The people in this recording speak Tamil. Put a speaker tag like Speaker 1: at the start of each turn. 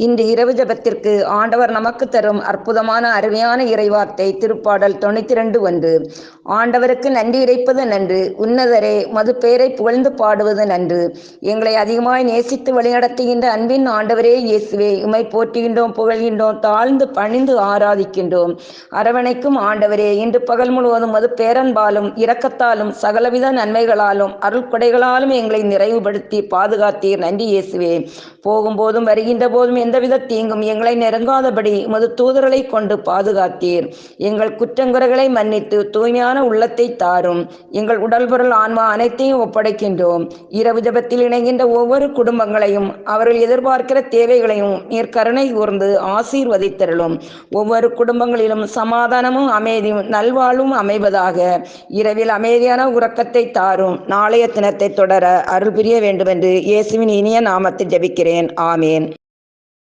Speaker 1: இன்று இரவு ஜெபத்திற்கு ஆண்டவர் நமக்கு தரும் அற்புதமான அருமையான இறைவார்த்தை திருப்பாடல் 92:1. ஆண்டவருக்கு நன்றி இறைப்பது நன்று, உன்னதரே மது பேரை புகழ்ந்து பாடுவது நன்று. எங்களை அதிகமாய் நேசித்து வழிநடத்துகின்ற அன்பின் ஆண்டவரே இயேசுவே, உம்மை போற்றுகின்றோம், புகழ்கின்றோம், தாழ்ந்து பணிந்து ஆராதிக்கின்றோம். அரவணைக்கும் ஆண்டவரே, இன்று பகல் முழுவதும் மது பேரன்பாலும் இரக்கத்தாலும் சகலவித நன்மைகளாலும் அருள்கொடைகளாலும் எங்களை நிறைவுபடுத்தி பாதுகாத்தீர். நன்றி இயேசுவே. போகும்போதும் வருகின்ற போதும் எந்தவித தீங்கும் எங்களை நெருங்காதபடி உமது தூதர்களை கொண்டு பாதுகாத்தீர். எங்கள் குற்றங்குறைகளை மன்னித்து தூய்மையான உள்ளத்தை தாரும். எங்கள் உடல் பொருள் ஆன்மா அனைத்தையும் ஒப்படைக்கின்றோம். இரவு ஜெபத்தில் இணைகின்ற ஒவ்வொரு குடும்பங்களையும் அவர்கள் எதிர்பார்க்கிற தேவைகளையும் நீர் கருணை கூர்ந்து ஆசீர்வதித்தருளும். ஒவ்வொரு குடும்பங்களிலும் சமாதானமும் அமைதியும் நல்வாழ்வும் அமைவதாக. இரவில் அமைதியான உறக்கத்தை தாரும். நாளைய தினத்தை தொடர அருள் புரிய வேண்டுமென்று இயேசுவின் இனிய நாமத்தில் ஜெபிக்கிறேன். ஆமேன்.